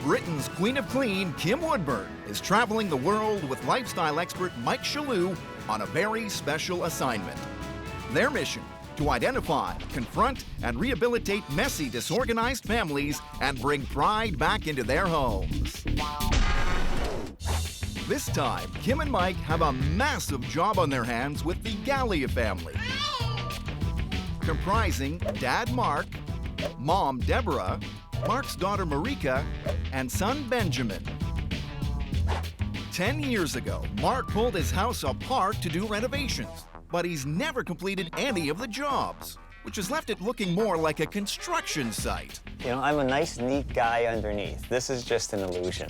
Britain's Queen of Clean, Kim Woodburn, is traveling the world with lifestyle expert Mike Chalut on a very special assignment. Their mission: to identify, confront, and rehabilitate messy, disorganized families and bring pride back into their homes. This time, Kim and Mike have a massive job on their hands with the Galleas family, comprising Dad Mark, Mom Deborah, Mark's daughter Marika, and son Benjamin. 10 years ago, Mark pulled his house apart to do renovations, but he's never completed any of the jobs, which has left it looking more like a construction site. You know, I'm a nice, neat guy underneath. This is just an illusion.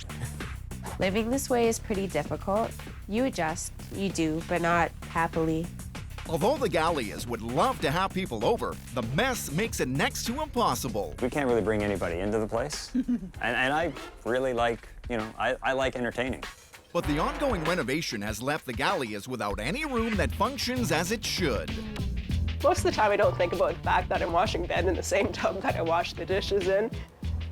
Living this way is pretty difficult. You adjust, you do, but not happily. Although the Galleas would love to have people over, the mess makes it next to impossible. We can't really bring anybody into the place. and I really like, you know, I like entertaining. But the ongoing renovation has left the Galleas without any room that functions as it should. Most of the time I don't think about the fact that I'm washing Ben in the same tub that I wash the dishes in.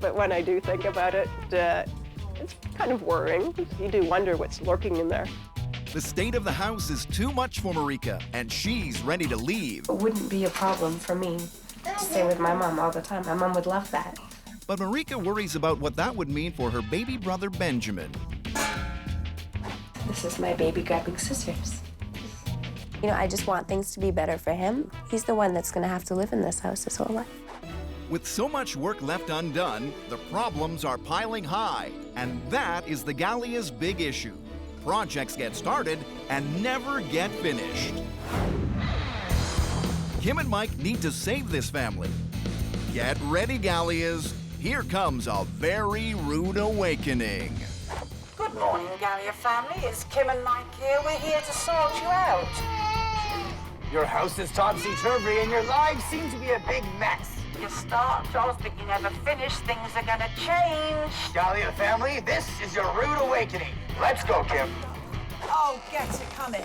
But when I do think about it, it's kind of worrying. You do wonder what's lurking in there. The state of the house is too much for Marika, and she's ready to leave. It wouldn't be a problem for me to stay with my mom all the time. My mom would love that. But Marika worries about what that would mean for her baby brother Benjamin. This is my baby grabbing scissors. You know, I just want things to be better for him. He's the one that's gonna have to live in this house his whole life. With so much work left undone, the problems are piling high, and that is the Galleas' big issue. Projects get started and never get finished. Kim and Mike need to save this family. Get ready, Galleas. Here comes a very rude awakening. Good morning, Galleas Family. It's Kim and Mike here. We're here to sort you out. Your house is topsy-turvy and your lives seem to be a big mess. You start jobs, but you never finish. Things are gonna change. Galleas Family, this is your rude awakening. Let's go, Kim. Oh, get it, come in.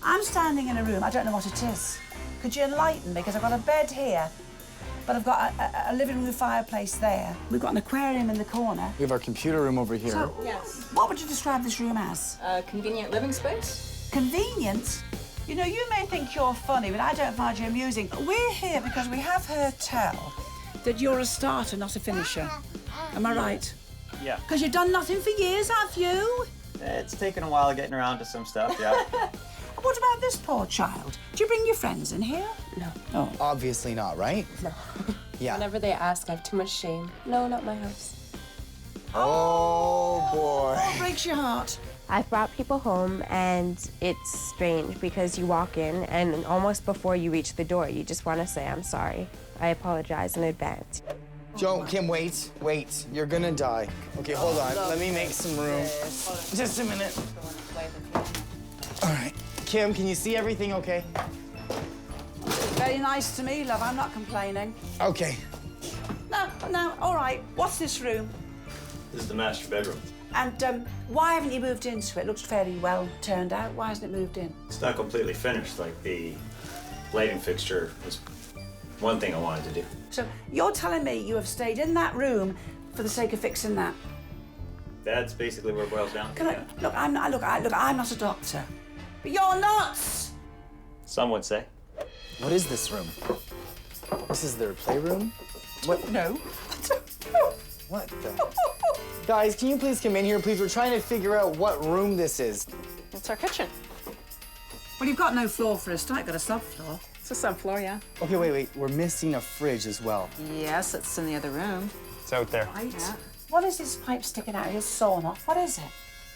I'm standing in a room, I don't know what it is. Could you enlighten me? Because I've got a bed here, but I've got a living room fireplace there. We've got an aquarium in the corner. We have our computer room over here. So, yes. What would you describe this room as? A convenient living space. Convenient? You know, you may think you're funny, but I don't find you amusing. We're here because we have heard tell that you're a starter, not a finisher. Am I right? Yeah. Because you've done nothing for years, have you? It's taken a while getting around to some stuff, yeah. What about this poor child? Do you bring your friends in here? No. Oh. Obviously not, right? No. Yeah. Whenever they ask, I have too much shame. No, not my house. Oh, boy. What breaks your heart? I've brought people home, and it's strange because you walk in, and almost before you reach the door, you just want to say, I'm sorry. I apologize in advance. Joe, Kim, wait. You're gonna die. Okay, hold on. Let me make some room. Just a minute. All right. Kim, can you see everything okay? Very nice to me, love. I'm not complaining. Okay. No, all right. What's this room? This is the master bedroom. And why haven't you moved into it? Looks fairly well turned out. Why hasn't it moved in? It's not completely finished. Like, the lighting fixture was one thing I wanted to do. So you're telling me you have stayed in that room for the sake of fixing that? That's basically where it boils down to. Look, I'm not a doctor. But you're nuts! Some would say. What is this room? This is their playroom? What? No. What the? Guys, can you please come in here, please? We're trying to figure out what room this is. It's our kitchen. Well, you've got no floor for a start. You've got a subfloor. It's a subfloor, yeah. Okay, wait. We're missing a fridge as well. Yes, it's in the other room. It's out there. Right. Yeah. What is this pipe sticking out? It's sawn off. What is it?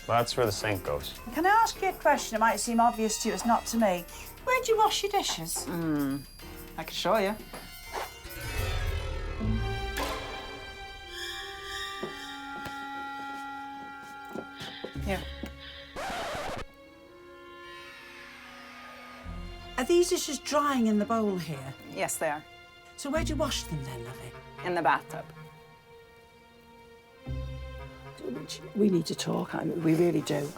Well, that's where the sink goes. Can I ask you a question? It might seem obvious to you. It's not to me. Where do you wash your dishes? I can show you. Here. Are these dishes drying in the bowl here? Yes, they are. So where do you wash them then, lovey? In the bathtub. We need to talk. We really do.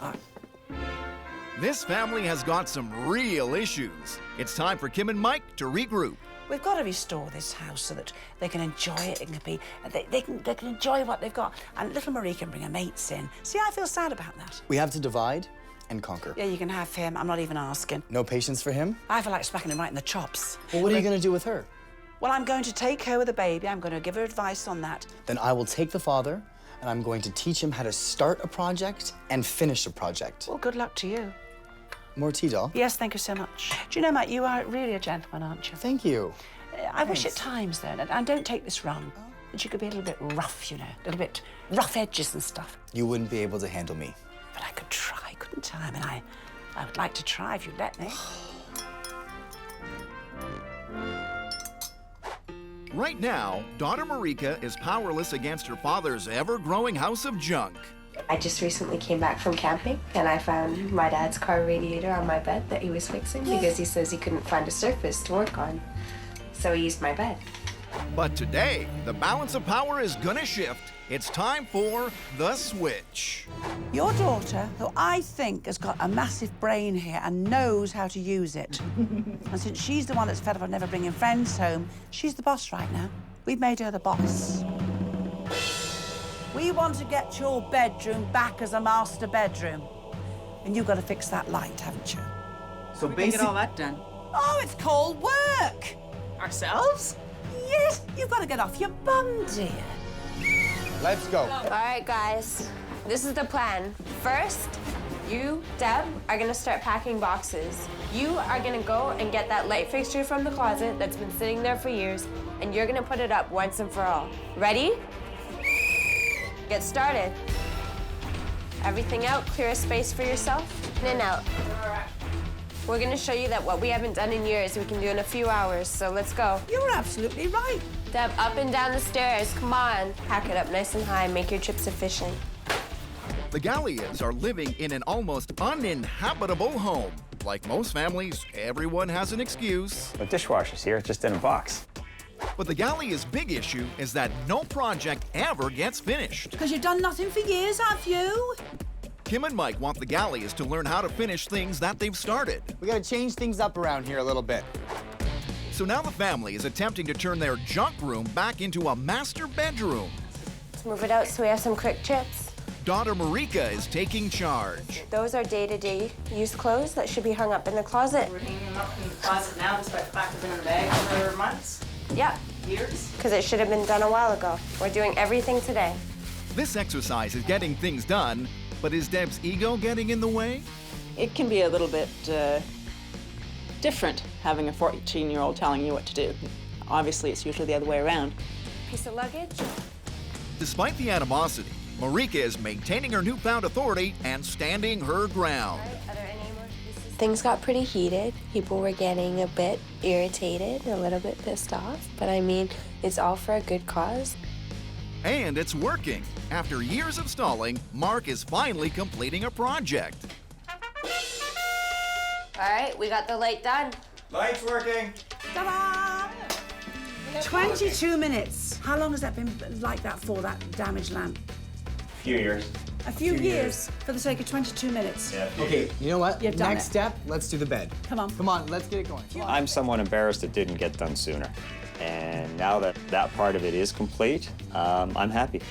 This family has got some real issues. It's time for Kim and Mike to regroup. We've got to restore this house so that they can enjoy it. It can be, they can enjoy what they've got. And little Marie can bring her mates in. See, I feel sad about that. We have to divide and conquer. Yeah, you can have him. I'm not even asking. No patience for him? I feel like smacking him right in the chops. Well, what are you going to do with her? Well, I'm going to take her with a baby. I'm going to give her advice on that. Then I will take the father, and I'm going to teach him how to start a project and finish a project. Well, good luck to you. More tea, doll? Yes, thank you so much. Do you know, Matt, you are really a gentleman, aren't you? Thank you. I wish at times, though, and don't take this wrong, that you could be a little bit rough, you know, a little bit rough edges and stuff. You wouldn't be able to handle me. But I could try, couldn't I? I mean, I would like to try if you'd let me. Right now, daughter Marika is powerless against her father's ever-growing house of junk. I just recently came back from camping and I found my dad's car radiator on my bed that he was fixing because he says he couldn't find a surface to work on. So he used my bed. But today, the balance of power is gonna shift. It's time for the switch. Your daughter, who I think has got a massive brain here and knows how to use it. And since she's the one that's fed up of never bringing friends home, she's the boss right now. We've made her the boss. We want to get your bedroom back as a master bedroom. And you've got to fix that light, haven't you? So We can get all that done. Oh, it's called work. Ourselves? Yes, you've got to get off your bum, dear. Let's go. All right, guys, this is the plan. First, you, Deb, are gonna start packing boxes. You are gonna go and get that light fixture from the closet that's been sitting there for years, and you're gonna put it up once and for all. Ready? Get started. Everything out, clear a space for yourself, in and out. We're gonna show you that what we haven't done in years, we can do in a few hours, so let's go. You're absolutely right. Deb, up and down the stairs, come on. Pack it up nice and high, make your trips efficient. The Galleas are living in an almost uninhabitable home. Like most families, everyone has an excuse. The dishwasher's here, just in a box. But the Galleas' big issue is that no project ever gets finished. Because you've done nothing for years, have you? Kim and Mike want the Galleas to learn how to finish things that they've started. We gotta change things up around here a little bit. So now the family is attempting to turn their junk room back into a master bedroom. Let's move it out so we have some quick trips. Daughter Marika is taking charge. Those are day-to-day use clothes that should be hung up in the closet. We're hanging them up in the closet now, despite the fact they've been in a bag for months, Yep, years. because it should have been done a while ago. We're doing everything today. This exercise is getting things done, but is Deb's ego getting in the way? It can be a little bit different having a 14-year-old telling you what to do. Obviously, it's usually the other way around. Piece of luggage? Despite the animosity, Marika is maintaining her newfound authority and standing her ground. Are there any more pieces? Things got pretty heated. People were getting a bit irritated, a little bit pissed off. But I mean, it's all for a good cause. And it's working. After years of stalling, Mark is finally completing a project. All right, we got the light done. Light's working. Ta-da! 22 minutes. How long has that been like that for, that damaged lamp? A few years. A few years for the sake of 22 minutes. Yeah, a few Okay, years. you know what? You've done Next it. step, let's do the bed. Come on. Come on, let's get it going. Come on. I'm somewhat embarrassed it didn't get done sooner. And now that that part of it is complete, I'm happy.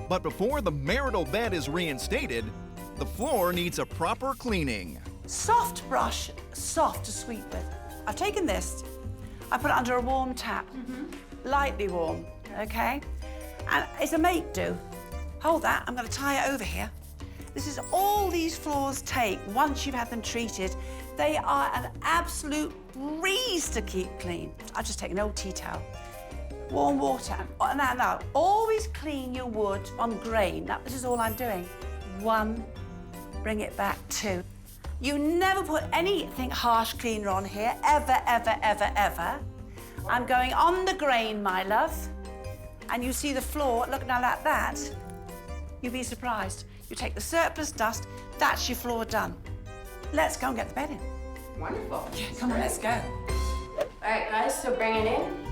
But before the marital bed is reinstated, the floor needs a proper cleaning. Soft brush, soft to sweep with. I've taken this, I put it under a warm tap, lightly warm, okay? And it's a make-do. Hold that, I'm gonna tie it over here. This is all these floors take once you've had them treated. They are an absolute breeze to keep clean. I've just taken an old tea towel. Warm water. Now, always clean your wood on grain. Now, this is all I'm doing. 1, bring it back 2. You never put anything harsh cleaner on here, ever, ever, ever, ever. I'm going on the grain, my love. And you see the floor, look now like that. You'll be surprised. You take the surplus dust, that's your floor done. Let's go and get the bed in. Wonderful. Yeah, come on, let's go. All right, guys, so bring it in.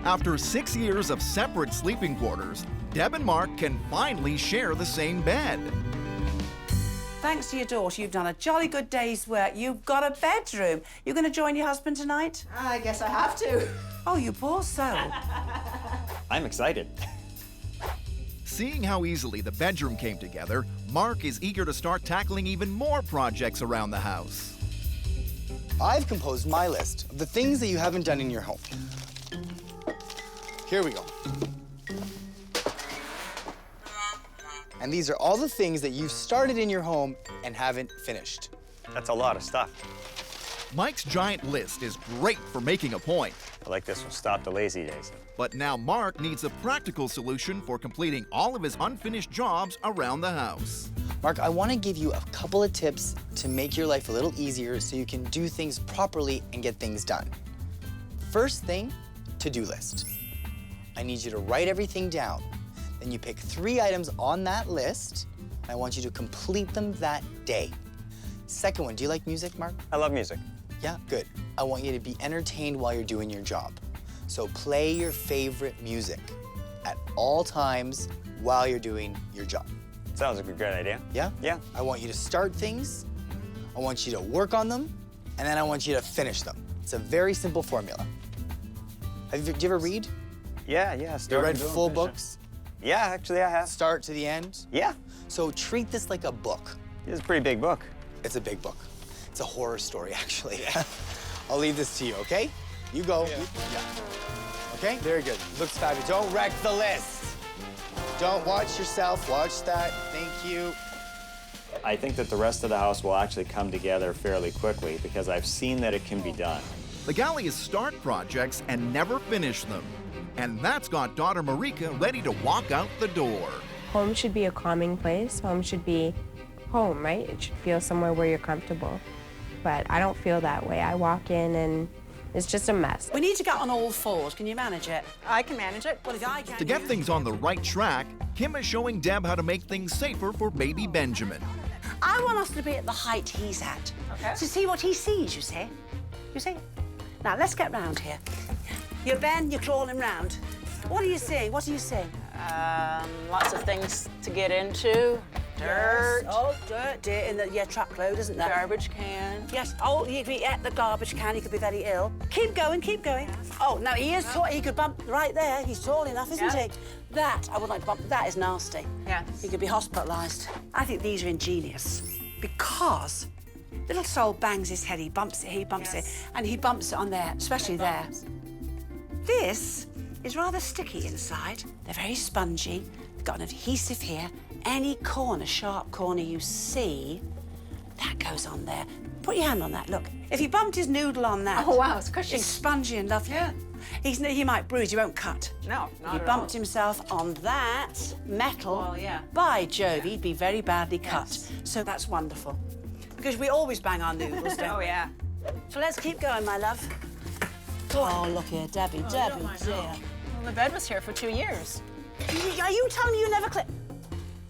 After 6 years of separate sleeping quarters, Deb and Mark can finally share the same bed. thanks to your daughter, you've done a jolly good day's work. You've got a bedroom. You're going to join your husband tonight? I guess I have to. Oh, you poor soul. I'm excited. Seeing how easily the bedroom came together, Mark is eager to start tackling even more projects around the house. I've composed my list of the things that you haven't done in your home. Here we go. And these are all the things that you've started in your home and haven't finished. That's a lot of stuff. Mike's giant list is great for making a point. I like this one, stop the lazy days. But now Mark needs a practical solution for completing all of his unfinished jobs around the house. Mark, I want to give you a couple of tips to make your life a little easier so you can do things properly and get things done. First thing, to-do list. I need you to write everything down. Then you pick 3 items on that list, and I want you to complete them that day. Second one, do you like music, Mark? I love music. Yeah, good. I want you to be entertained while you're doing your job. So play your favorite music at all times while you're doing your job. Sounds like a great idea. Yeah? Yeah. I want you to start things, I want you to work on them, and then I want you to finish them. It's a very simple formula. Do you ever read? Yeah. You read full books? Yeah, actually I have. Start to the end? Yeah. So treat this like a book. This is a pretty big book. It's a big book. It's a horror story, actually. I'll leave this to you, okay? You go. Yeah. Okay? Very good. Looks fabulous. Don't wreck the list. Don't watch yourself. Watch that. Thank you. I think that the rest of the house will actually come together fairly quickly because I've seen that it can be done. The Galleas start projects and never finish them. And that's got daughter Marika ready to walk out the door. Home should be a calming place. Home should be home, right? It should feel somewhere where you're comfortable. But I don't feel that way. I walk in and it's just a mess. We need to get on all fours. Can you manage it? I can manage it. Well, if I can. To get things on the right track, Kim is showing Deb how to make things safer for baby Benjamin. I want us to be at the height he's at. Okay. To see what he sees, you see? You see? Now, let's get round here. You're Ben, you're crawling round. What are you seeing? What are you seeing? Lots of things to get into. Dirt. Yes. Oh, dirt in the truckload, isn't there? Garbage can. Yes. Oh, if he ate the garbage can, he could be very ill. Keep going, keep going. Oh, now he is tall. He could bump right there. He's tall enough, isn't he? That, I would like to bump. That is nasty. Yes. He could be hospitalised. I think these are ingenious because little soul bangs his head. He bumps it, and he bumps it on there, especially there. This is rather sticky inside. They're very spongy. They've got an adhesive here. Any corner, sharp corner you see, that goes on there. Put your hand on that, look. If he bumped his noodle on that... Oh, wow, it's cushy. It's spongy and lovely. Yeah. He might bruise, he won't cut. No, not He at bumped all. himself on that metal. Well, yeah. By Jove, he'd be very badly cut. So that's wonderful. Because we always bang our noodles, don't we? Oh, yeah. So let's keep going, my love. Oh, look here, Debbie, dear. Well, the bed was here for 2 years. Are you telling me you never clip?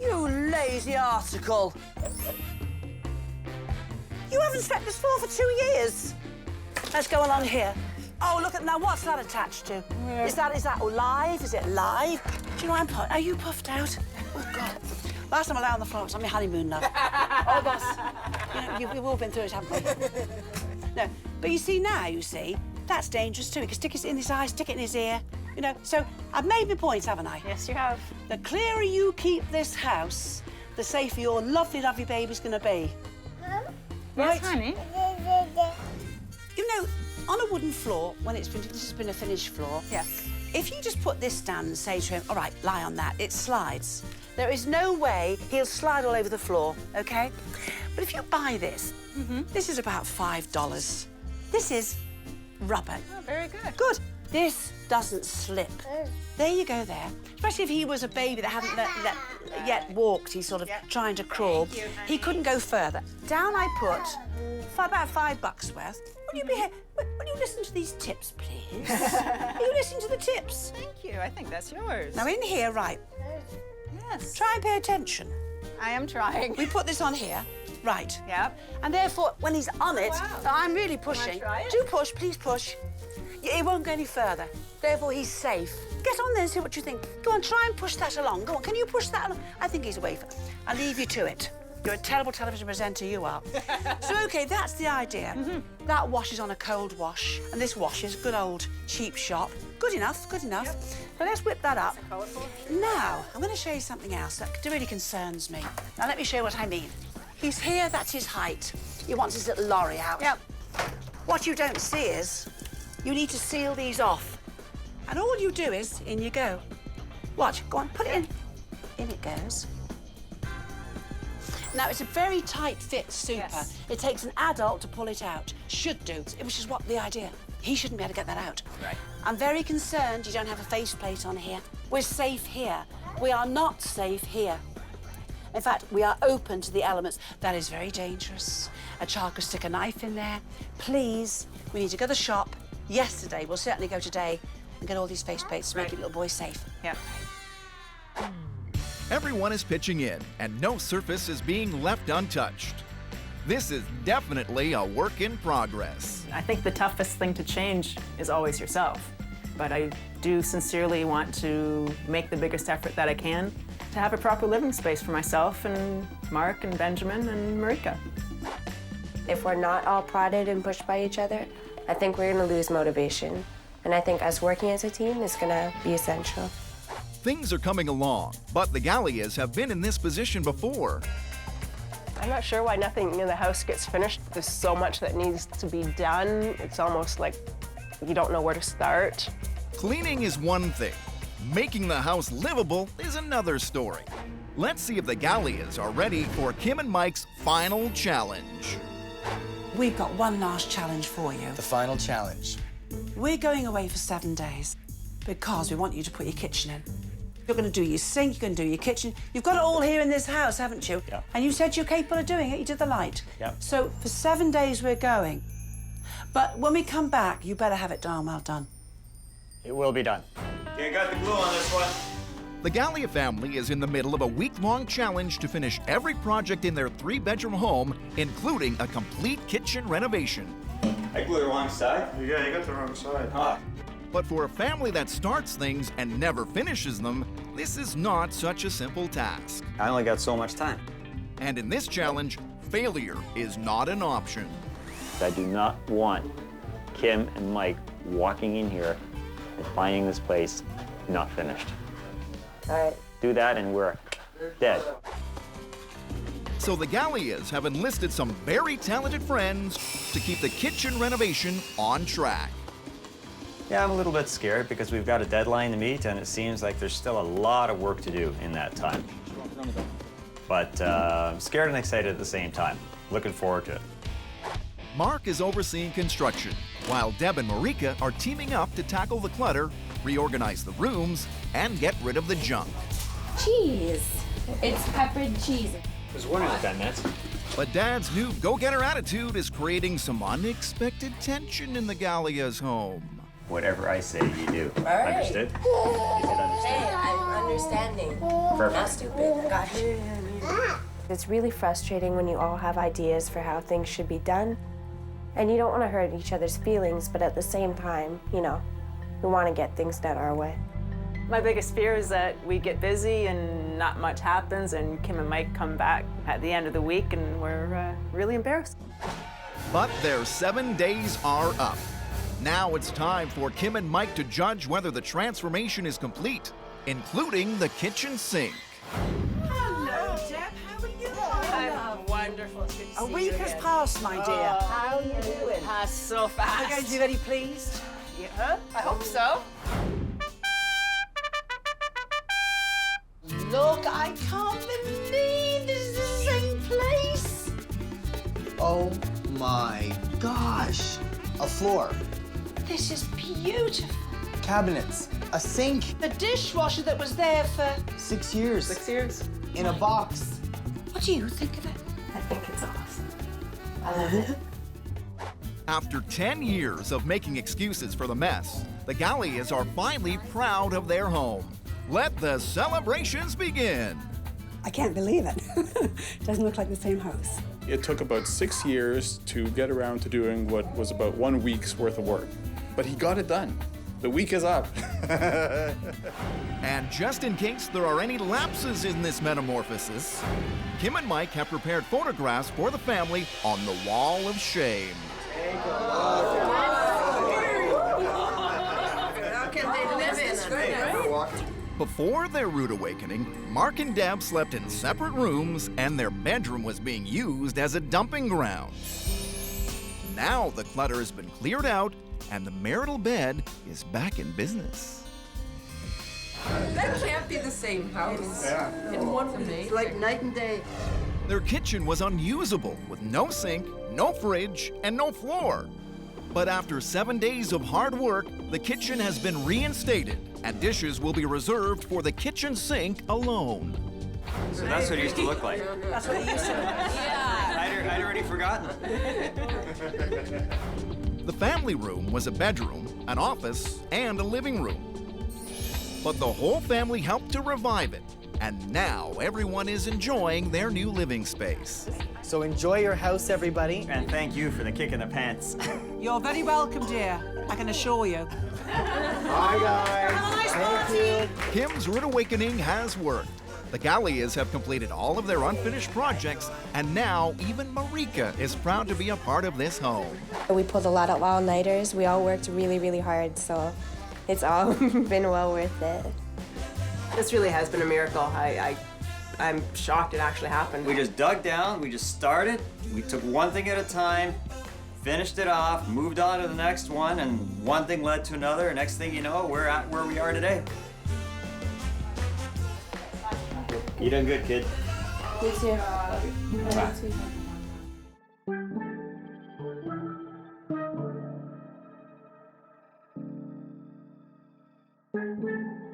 You lazy article. You haven't swept this floor for 2 years. Let's go along here. Oh, look at now. What's that attached to? Is that live? Is it live? Do you know are you puffed out? Oh God. Last time I lay on the floor, it was on my honeymoon, love. Oh, boss. We've all been through it, haven't we? No, but you see, that's dangerous too. He can stick it in his eye, stick it in his ear. So I've made my point, haven't I? Yes, you have. The clearer you keep this house, the safer your lovely, lovely baby's gonna be. Right? Yes, honey. On a wooden floor, this has been a finished floor. Yes. If you just put this down and say to him, all right, lie on that, it slides. There is no way he'll slide all over the floor, okay? But if you buy this, this is about $5. This is rubber. Oh, very good. Good. This doesn't slip. There you go there. Especially if he was a baby that hadn't yet walked, he's sort of trying to crawl. He couldn't go further. Down I put about $5 worth. Will you listen to these tips, please? Will you listen to the tips? Thank you. I think that's yours. Now in here, right. Yes. Try and pay attention. I am trying. We put this on here. Right. Yep. And therefore, when he's on it, Wow. I'm really pushing. Try it? Do push, please push. It won't go any further. Therefore, he's safe. Get on there and see what you think. Go on, try and push that along. Go on, can you push that along? I think he's away. I'll leave you to it. You're a terrible television presenter, you are. So, OK, that's the idea. That wash is on a cold wash, and this wash is good old cheap shop. Good enough, good enough. Yep. So let's whip that up. Now, I'm going to show you something else that really concerns me. Now, let me show you what I mean. He's here, that's his height. He wants his little lorry out. Yep. What you don't see is you need to seal these off. And all you do is, in you go. Watch, go on, put it in. In it goes. Now, it's a very tight fit, super. Yes. It takes an adult to pull it out. Should do, which is what the idea. He shouldn't be able to get that out. Right. I'm very concerned you don't have a faceplate on here. We're safe here. We are not safe here. In fact, we are open to the elements. That is very dangerous. A child could stick a knife in there. Please, we need to go to the shop yesterday. We'll certainly go today and get all these faceplates to make your little boy safe. Yeah. Everyone is pitching in, and no surface is being left untouched. This is definitely a work in progress. I think the toughest thing to change is always yourself. But I do sincerely want to make the biggest effort that I can to have a proper living space for myself and Mark and Benjamin and Marika. If we're not all prodded and pushed by each other, I think we're going to lose motivation. And I think us working as a team is going to be essential. Things are coming along, but the Galleas have been in this position before. I'm not sure why nothing in the house gets finished. There's so much that needs to be done. It's almost like you don't know where to start. Cleaning is one thing. Making the house livable is another story. Let's see if the Galleas are ready for Kim and Mike's final challenge. We've got one last challenge for you. The final challenge. We're going away for 7 days because we want you to put your kitchen in. You're going to do your sink, you're going to do your kitchen. You've got it all here in this house, haven't you? Yeah. And you said you're capable of doing it. You did the light. Yeah. So for 7 days we're going. But when we come back, you better have it done well done. It will be done. You got the glue on this one. The Galleas family is in the middle of a week-long challenge to finish every project in their 3-bedroom home, including a complete kitchen renovation. I glued the wrong side? Yeah, you got the wrong side. Huh. But for a family that starts things and never finishes them, this is not such a simple task. I only got so much time. And in this challenge, failure is not an option. I do not want Kim and Mike walking in here and finding this place not finished. All right. Do that and we're dead. So the Galleas have enlisted some very talented friends to keep the kitchen renovation on track. Yeah, I'm a little bit scared because we've got a deadline to meet and it seems like there's still a lot of work to do in that time. But I'm scared and excited at the same time. Looking forward to it. Mark is overseeing construction, while Deb and Marika are teaming up to tackle the clutter, reorganize the rooms, and get rid of the junk. Cheese. It's peppered cheese. I was wondering what that meant. But Dad's new go-getter attitude is creating some unexpected tension in the Galleas' home. Whatever I say, you do. All right. Understood? Is it understood? Hey, I'm understanding. Perfect. Not stupid. Got you. It's really frustrating when you all have ideas for how things should be done. And you don't want to hurt each other's feelings, but at the same time, you know, we want to get things done our way. My biggest fear is that we get busy and not much happens and Kim and Mike come back at the end of the week and we're really embarrassed. But their 7 days are up. Now it's time for Kim and Mike to judge whether the transformation is complete, including the kitchen sink. Hello, Deb. How are you? I'm wonderful. A week has passed, my dear. How are you doing? Passed so fast. Are you going to be very pleased? Yeah, I hope so. Look, I can't believe this is the same place. Oh my gosh. A floor, This is beautiful. cabinets, a sink. The dishwasher that was there for... 6 years. 6 years. In a box. What do you think of it? I think it's awesome. I love it. After 10 years of making excuses for the mess, the Galleas are finally proud of their home. Let the celebrations begin. I can't believe it. It doesn't look like the same house. It took about 6 years to get around to doing what was about 1 week's worth of work. But he got it done. The week is up. And just in case there are any lapses in this metamorphosis, Kim and Mike have prepared photographs for the family on the wall of shame. Before their rude awakening, Mark and Deb slept in separate rooms and their bedroom was being used as a dumping ground. Now the clutter has been cleared out and the marital bed is back in business. That can't be the same house. In one day. It's like night and day. Their kitchen was unusable with no sink, no fridge, and no floor. But after 7 days of hard work, the kitchen has been reinstated and dishes will be reserved for the kitchen sink alone. So that's what it used to look like. That's what it used to look like. I'd already forgotten. The family room was a bedroom, an office, and a living room. But the whole family helped to revive it, and now everyone is enjoying their new living space. So enjoy your house, everybody. And thank you for the kick in the pants. You're very welcome, dear. I can assure you. Bye, guys. Have a nice party. Kim's rude awakening has worked. The Galleas have completed all of their unfinished projects, and now even Marika is proud to be a part of this home. We pulled a lot of all-nighters. We all worked really, really hard, so it's all been well worth it. This really has been a miracle. I'm shocked it actually happened. We just dug down, we just started, we took one thing at a time, finished it off, moved on to the next one, and one thing led to another, and next thing you know, we're at where we are today. You done good, kid. Me too. Bye. Me too.